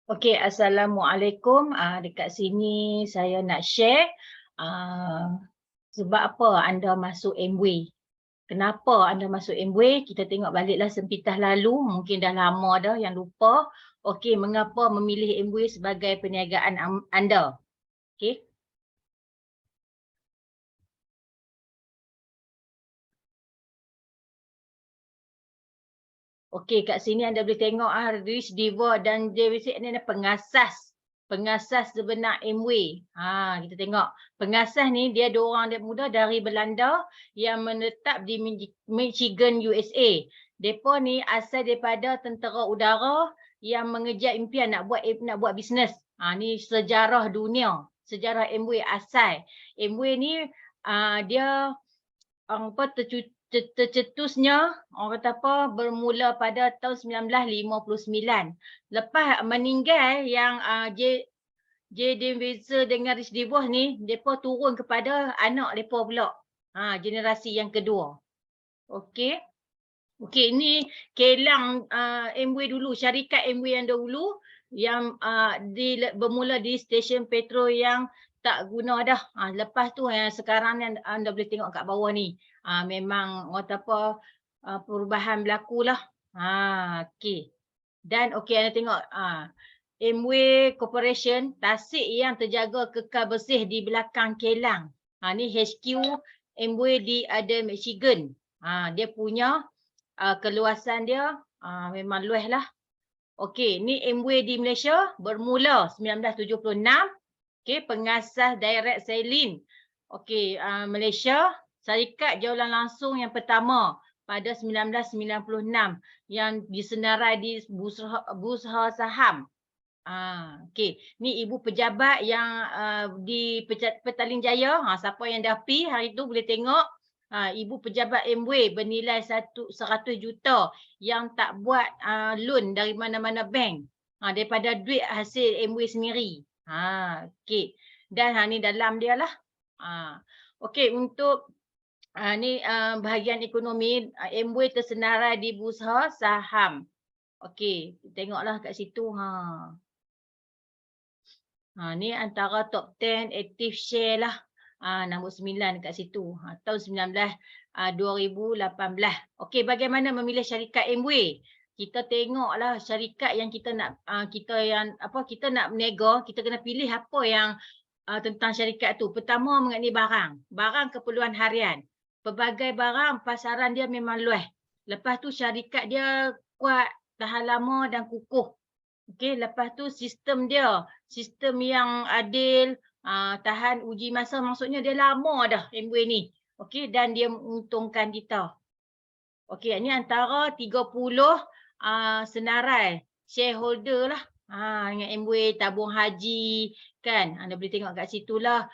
Okey, Assalamualaikum. Dekat sini saya nak share sebab apa anda masuk Amway. Kenapa anda masuk Amway? Kita tengok baliklah sempitah lalu, mungkin dah lama dah yang lupa. Okey, mengapa memilih Amway sebagai perniagaan anda? Okey. Okey, kat sini anda boleh tengok Rich Diva dan JVC ni pengasas sebenar Amway. Kita tengok pengasas ni dia dua orang dia muda dari Belanda yang menetap di Michigan, USA. Depa ni asal daripada tentera udara yang mengejar impian nak buat bisnes. Ni sejarah dunia, sejarah Amway asal. Amway ni dia tercetusnya orang kata apa bermula pada tahun 1959. Lepas meninggal yang J. Weser dengan Rich DeVos ni, depa turun kepada anak depa pula. Generasi yang kedua. Okey. Okey, ini kelang Amway dulu, syarikat Amway yang dahulu yang bermula di stesen petrol yang tak guna dah. Lepas tu yang sekarang ni anda boleh tengok kat bawah ni. Memang orang kata apa perubahan berlaku lah. Okey. Dan okey anda tengok Amway Corporation Tasik yang terjaga kekal bersih di belakang kelang. Ni HQ Amway di ada Michigan. Dia punya keluasan dia memang luas lah. Okey, ni Amway di Malaysia bermula 1976. Okey, pengasas direct selling. Okey, Malaysia, syarikat jualan langsung yang pertama pada 1996 yang disenarai di Bursa Saham. Okey, ni ibu pejabat yang di Petaling Jaya. Siapa yang dah pi hari tu boleh tengok. Ibu pejabat Amway bernilai 100 juta yang tak buat loan dari mana-mana bank. Daripada duit hasil Amway sendiri. Okey. Dan ni dalam dia lah. Okey, untuk ni bahagian ekonomi Amway tersenarai di Bursa Saham. Okey, tengoklah kat situ. Ni antara top 10 active share lah. Nombor 9 kat situ. Tahun 2018. Okey, bagaimana memilih syarikat Amway? Kita tengoklah syarikat yang kita nak kita nak berniaga, kita kena pilih apa yang tentang syarikat tu. Pertama mengenai barang. Barang keperluan harian. Pelbagai barang pasaran dia memang luas. Lepas tu syarikat dia kuat, tahan lama dan kukuh. Okey, lepas tu sistem dia, sistem yang adil, tahan uji masa, maksudnya dia lama dah Amway ni. Okey, dan dia menguntungkan kita. Okey, ni antara 30 senarai shareholder lah. Dengan Amway tabung haji kan. Anda boleh tengok kat situlah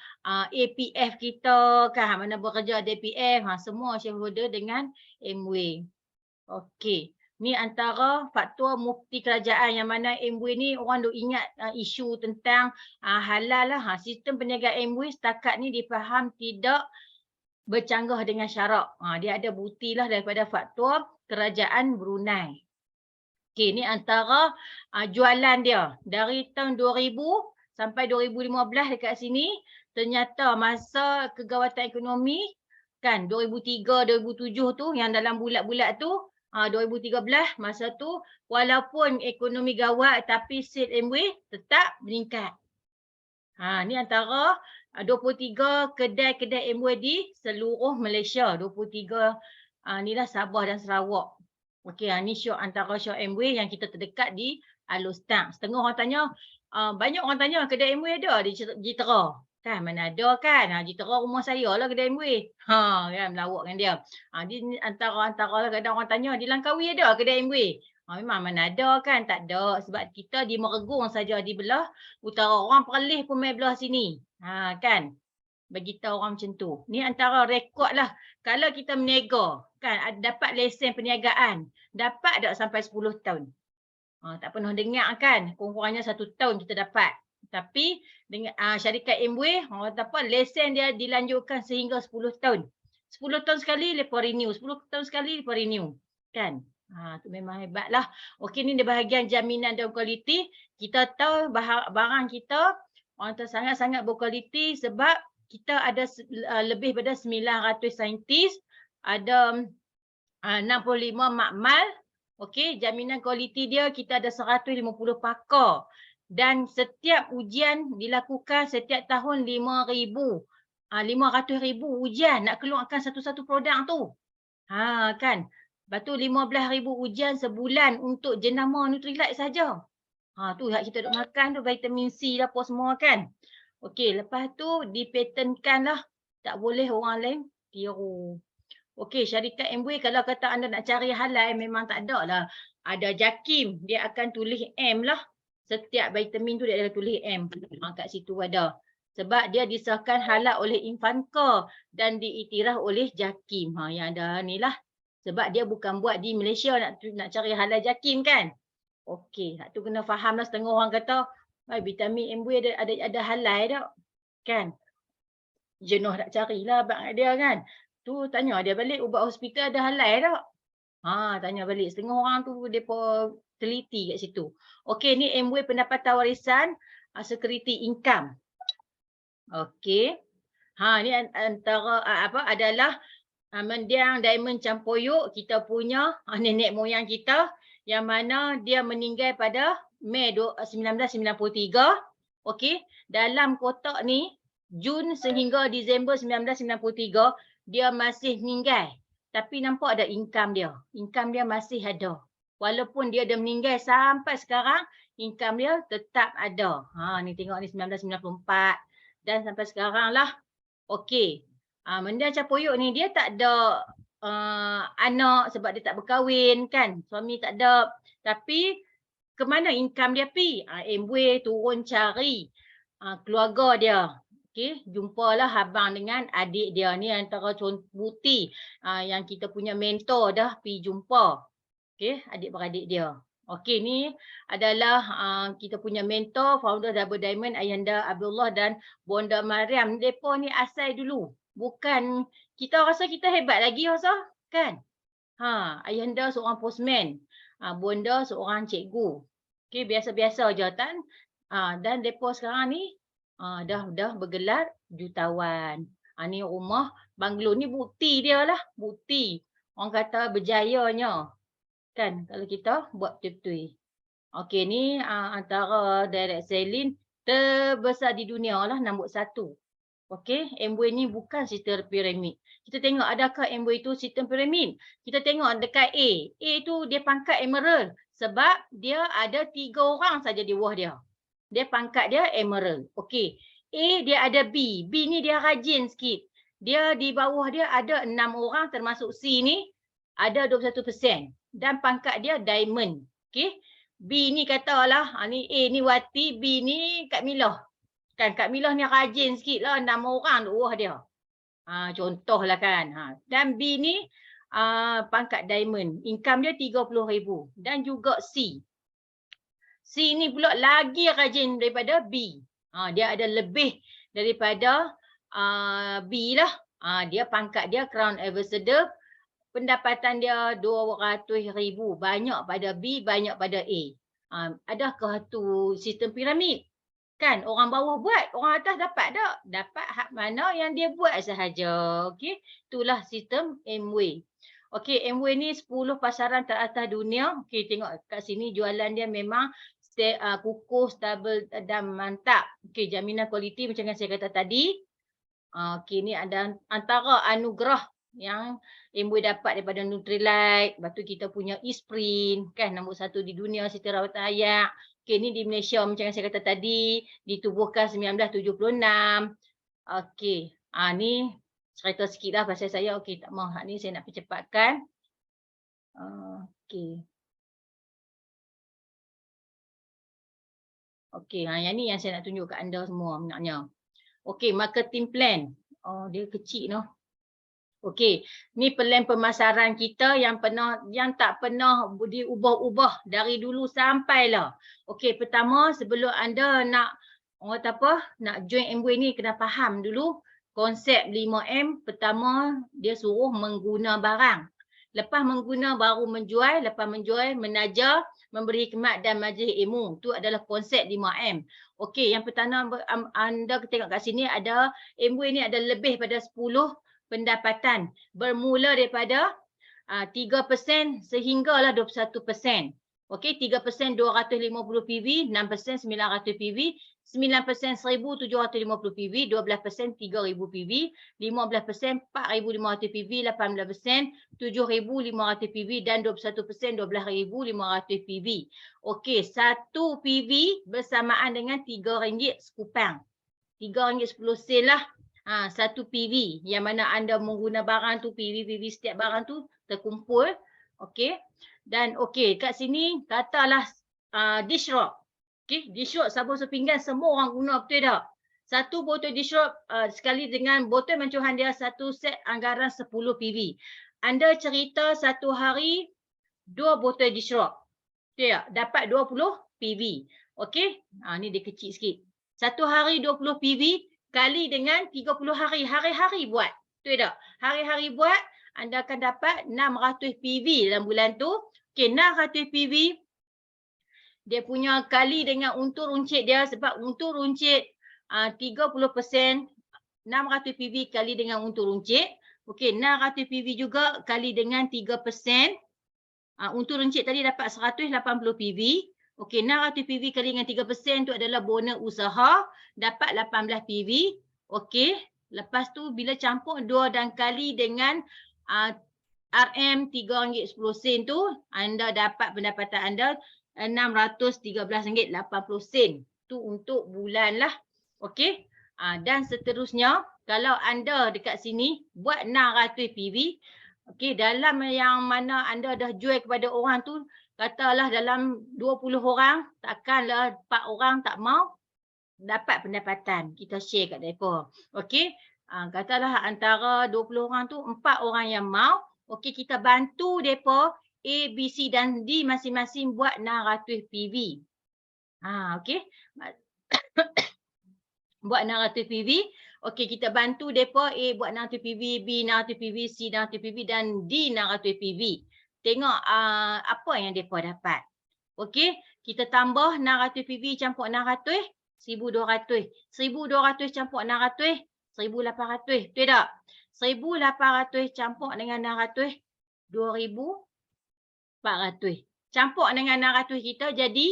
APF kita kan, mana bekerja ada APF, semua shareholder dengan Amway. Okey. Ni antara faktor mufti kerajaan yang mana Amway ni orang duk ingat isu tentang halal lah. Sistem perniagaan Amway setakat ni difaham tidak bercanggah dengan syarak. Dia ada bukti lah daripada faktor kerajaan Brunei. Okey, ni antara jualan dia. Dari tahun 2000 sampai 2015 dekat sini, ternyata masa kegawatan ekonomi kan 2003 2007 tu yang dalam bulat-bulat tu 2013 masa tu walaupun ekonomi gawat tapi sale Amway tetap meningkat. Ni antara 23 kedai-kedai Amway di seluruh Malaysia. 23 ni lah Sabah dan Sarawak. Okey, ni shop antara shop Amway yang kita terdekat di Alostar. Setengah orang tanya, banyak orang tanya kedai Amway ada di Jitera. Kan mana ada kan? Jitera rumah saya lah kedai Amway. Kan melawak dengan dia. Ni antara kadang orang tanya di Langkawi ada kedai Amway. Memang mana ada kan? Tak ada sebab kita di Meregung saja di belah utara. Orang Perlis pun main belah sini. Kan? Bagi tahu orang macam tu. Ni antara rekod lah. Kalau kita berniaga kan dapat lesen perniagaan, dapat tak sampai 10 tahun? Tak pernah dengar kan? Kurang-kurangnya 1 tahun kita dapat. Tapi dengan syarikat Amway, orang kata apa, lesen dia dilanjutkan sehingga 10 tahun. 10 tahun sekali lepas renew, 10 tahun sekali lepas renew. Kan? Tu memang hebat lah. Okey, ni di bahagian jaminan dan kualiti. Kita tahu barang kita orang tu sangat-sangat berkualiti sebab kita ada lebih pada 900 saintis, ada 65 makmal. Okey, jaminan kualiti dia kita ada 150 pakar. Dan setiap ujian dilakukan setiap tahun 5,000. 500,000 ujian nak keluarkan satu-satu produk tu. Kan. Lepas tu 15,000 ujian sebulan untuk jenama Nutrilite saja. Tu hak kita duk makan tu, vitamin C lah apa semua kan. Okey, lepas tu dipatenkan lah. Tak boleh orang lain tiru. Okey, syarikat Amway kalau kata anda nak cari halal memang tak ada lah. Ada JAKIM, dia akan tulis M lah. Setiap vitamin tu dia ada tulis M. Kat situ ada. Sebab dia disahkan halal oleh Infanka dan diiktiraf oleh JAKIM. Yang ada ni lah. Sebab dia bukan buat di Malaysia nak cari halal JAKIM kan. Okey, tu kena faham lah. Setengah orang kata vitamin Amway ada halal tak? Kan? Jenuh nak carilah abang dia kan. Tu tanya dia balik, ubat hospital ada halal tak? Tanya balik. Setengah orang tu depa teliti kat situ. Okey, ni Amway pendapatan warisan security income. Okey. Ni antara adalah mendiang diamond campoyuk kita punya nenek moyang kita yang mana dia meninggal pada Mei 1993. Okey, dalam kotak ni Jun sehingga Disember 1993 dia masih meninggal. Tapi nampak ada income dia. Income dia masih ada. Walaupun dia dah meninggal sampai sekarang, income dia tetap ada. Ni tengok ni 1994 dan sampai sekarang lah. Okey. Mendiang campoyuk ni dia tak ada anak sebab dia tak berkahwin kan. Suami tak ada. Tapi ke mana income dia pi? Amway turun cari keluarga dia. Okey, jumpalah abang dengan adik dia ni antara contoh bukti yang kita punya mentor dah pi jumpa. Okey, adik-beradik dia. Okey, ni adalah kita punya mentor, founder Double Diamond, Ayanda Abdullah dan Bonda Mariam. Depa ni asal dulu. Bukan kita rasa kita hebat lagi rasa, kan? Ayanda seorang postman. Bonda seorang cikgu. Okey, biasa-biasa je kan. Dan depa sekarang ni dah bergelar jutawan. Ni rumah banglo ni bukti dia lah, bukti. Orang kata berjayanya. Kan kalau kita buat betul-betul. Okey, ni antara direct selling terbesar di dunia lah, nombor 1. Okey, Amway ni bukan sistem piramid. Kita tengok adakah Amway tu sistem piramid. Kita tengok dekat A. A tu dia pangkat emerald sebab dia ada 3 orang saja di bawah dia. Dia pangkat dia emerald. Okey. A dia ada B. B ni dia rajin sikit. Dia di bawah dia ada 6 orang termasuk C ni ada 21%. Dan pangkat dia diamond. Okey. B ni katalah, ni A ni Wati, B ni Kak Milah. Kan Kak Milah ni rajin sikit lah, 6 orang di bawah dia. Contohlah kan. Dan B ni pangkat diamond. Income dia 30,000. Dan juga C. C ni pula lagi rajin daripada B. Dia ada lebih daripada B lah. Dia pangkat dia Crown Ambassador. Pendapatan dia 200,000. Banyak pada B, banyak pada A. Adakah tu sistem piramid? Kan orang bawah buat, orang atas dapat tak? Dapat hak mana yang dia buat sahaja. Okey, itulah sistem Amway. Okey, Amway ni 10 pasaran teratas dunia. Okey, tengok kat sini jualan dia memang kukuh, stabil dan mantap. Okey, jaminan kualiti macam yang saya kata tadi. Okey, ni ada antara anugerah yang Amway dapat daripada Nutrilite. Lepas tu kita punya Esprin, kan nombor 1 di dunia sistem rawatan ayak. Okey, ni di Malaysia macam yang saya kata tadi, ditubuhkan 1976. Okey, ni cerita sikit lah pasal saya. Okey, tak mahu hak ni saya nak percepatkan. Okey. Okey, yang ni yang saya nak tunjuk kat anda semua sebenarnya. Okey, marketing plan. Dia kecil noh. Okey, ni plan pemasaran kita yang tak pernah diubah-ubah dari dulu sampailah. Okey, pertama sebelum anda nak nak join Amway ni kena faham dulu konsep 5M. Pertama dia suruh mengguna barang. Lepas mengguna baru menjual, lepas menjual, menajar, memberi khidmat dan majlis ilmu. Itu adalah konsep 5M. Okey, yang pertama anda tengok kat sini ada Amway ni ada lebih pada 10 pendapatan. Bermula daripada 3% sehinggalah 21%. Okey, 3% 250 PV, 6% 900 PV, 9% 1750 PV, 12% 3000 PV, 15% 4500 PV, 18% 7500 PV dan 21% 12500 PV. Okey, 1 PV bersamaan dengan RM3 sekupang. RM3.10 lah. 1 PV yang mana anda mengguna barang tu, PV setiap barang tu terkumpul. Okey. Dan okey, kat sini katalah dish rock. Okey, dish rock sabun sepinggan semua orang guna, betul tak? Satu botol dish rock sekali dengan botol mencuhan dia satu set anggaran 10 PV. Anda cerita satu hari 2 botol dish rock. Betul tak? Dapat 20 PV. Okey. Ni dia kecil sikit. Satu hari 20 PV kali dengan 30 hari. Hari-hari buat. Betul tak? Hari-hari buat, anda akan dapat 600 PV dalam bulan tu. Okey, 600 PV. Dia punya kali dengan untur runcit dia sebab untur runcit 30%. 600 PV kali dengan untur runcit. Okey, 600 PV juga kali dengan 3%. Untur runcit tadi dapat 180 PV. Okey, 600 PV kali dengan 3% tu adalah bonus usaha. Dapat 18 PV. Okey, lepas tu bila campur 2 dan kali dengan RM RM3.10 tu, anda dapat pendapatan anda RM613.80. Tu untuk bulan lah. Okey. Dan seterusnya, kalau anda dekat sini buat 600 PV, okey, dalam yang mana anda dah jual kepada orang tu, katalah dalam 20 orang, takkanlah 4 orang tak mau dapat pendapatan. Kita share kat mereka. Okey. Katalah antara 20 orang tu, 4 orang yang mau. Okey, kita bantu mereka A, B, C dan D masing-masing buat 600 PV. Okey. Buat 600 PV. Okey, kita bantu mereka A buat 600 PV, B 600 PV, C 600 PV dan D 600 PV. Tengok apa yang mereka dapat. Okey, kita tambah 600 PV campur 600, 1200. 1200 campur 600, 1800. Betul tak? 1800 campur dengan 600, 2400. Campur dengan 600 kita jadi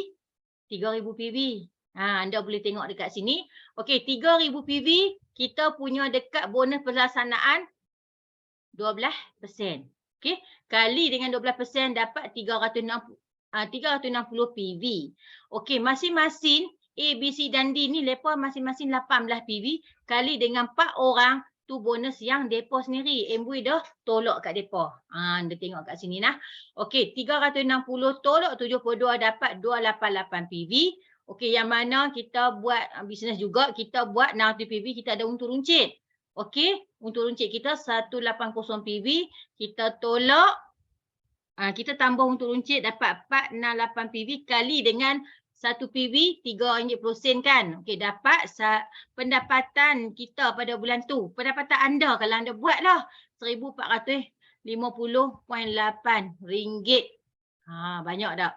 3000 PV. Anda boleh tengok dekat sini. Okey, 3000 PV kita punya dekat bonus pelaksanaan 12%. Okey, kali dengan 12% dapat 360 PV. Okey, masing-masing A, B, C dan D ni mereka masing-masing 18 PV kali dengan 4 orang tu bonus yang depa sendiri. Amway dah tolak kat depa. Anda tengok kat sini nah. Okey, 360 tolak 72 dapat 288 PV. Okey, yang mana kita buat bisnes juga, kita buat 600 PV, kita ada untur runcit. Okey, untur runcit kita 180 PV, kita tolak, kita tambah untur runcit dapat 468 PV kali dengan 1 PV RM3.10 kan. Okey, dapat pendapatan kita pada bulan tu. Pendapatan anda kalau anda buatlah RM1450.8. Banyak tak?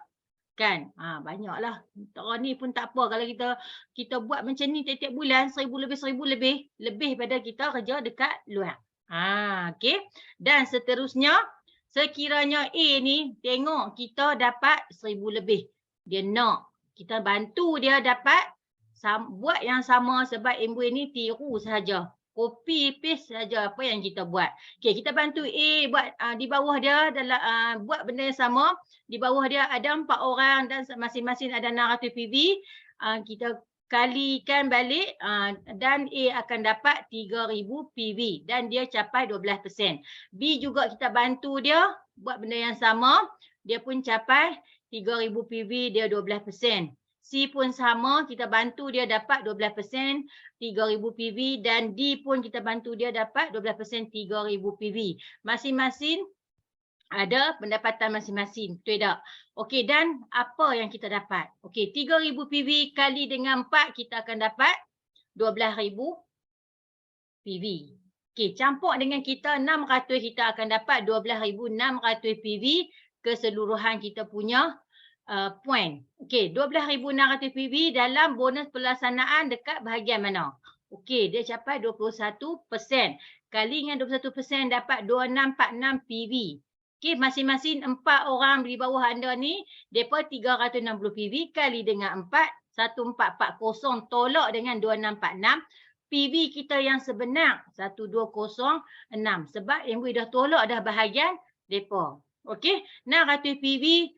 Kan? Banyaklah. Tak ni pun tak apa kalau kita buat macam ni tiap-tiap bulan 1000 lebih lebih pada kita kerja dekat luar. Okey. Dan seterusnya sekiranya A ni tengok kita dapat 1000 lebih. Dia nak kita bantu dia dapat buat yang sama sebab Amway ni tiru saja. Copy paste saja apa yang kita buat. Okey, kita bantu A buat di bawah dia dalam buat benda yang sama. Di bawah dia ada 4 orang dan masing-masing ada 600 PV. Kita kalikan balik dan A akan dapat 3000 PV dan dia capai 12%. B juga kita bantu dia buat benda yang sama. Dia pun capai 3000 PV, dia 12%. C pun sama, kita bantu dia dapat 12%, 3000 PV dan D pun kita bantu dia dapat 12%, 3000 PV. Masing-masing ada pendapatan masing-masing. Betul tak? Okey, dan apa yang kita dapat? Okey, 3000 PV kali dengan 4 kita akan dapat 12000 PV. Okey, campur dengan kita 600 kita akan dapat 12,600 PV keseluruhan kita punya point. Okey, 12,600 PV dalam bonus pelaksanaan dekat bahagian mana? Okey, dia capai 21%. Kali dengan 21% dapat 2646 PV. Okey, masing-masing 4 orang di bawah anda ni, depa 360 PV kali dengan 4, 1440 tolak dengan 2646. PV kita yang sebenar 1206 sebab MW dah tolak dah bahagian depa. Okey, 600 PV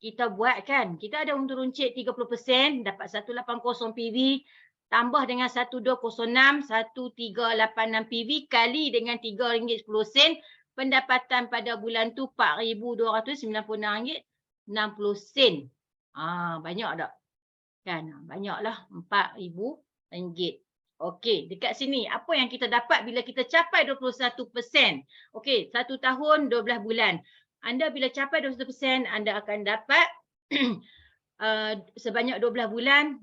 kita buat kan. Kita ada untung runcit 30% dapat 180 PV tambah dengan 1206 1386 PV kali dengan RM3.10 pendapatan pada bulan tu RM4,296.60. Banyak tak? Kan banyaklah RM4,000. Okey, dekat sini apa yang kita dapat bila kita capai 21%? Okey, 1 tahun 12 bulan. Anda bila capai 21%, anda akan dapat sebanyak 12 bulan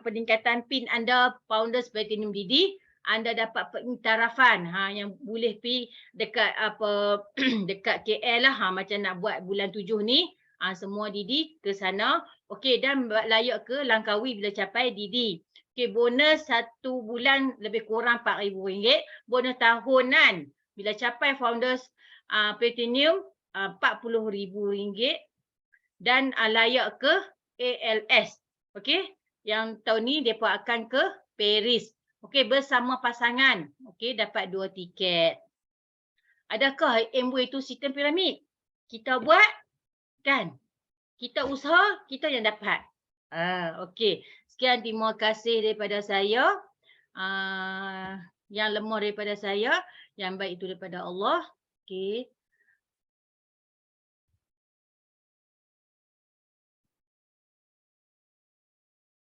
peningkatan PIN anda Founders Platinum DD. Anda dapat pengiktirafan yang boleh pergi dekat dekat KL lah macam nak buat bulan 7 ni. Semua DD ke sana. Okey, dan layak ke Langkawi bila capai DD. Okey, bonus 1 bulan lebih kurang RM4,000. Bonus tahunan bila capai Founders Platinum RM40,000. Dan layak ke ALS. Okey, yang tahun ni mereka akan ke Paris. Okey, bersama pasangan. Okey, dapat 2 tiket. Adakah MW itu sistem piramid? Kita buat kan? Kita usaha, kita yang dapat. Okey. Sekian, terima kasih daripada saya. Yang lemah daripada saya, yang baik itu daripada Allah. Okey.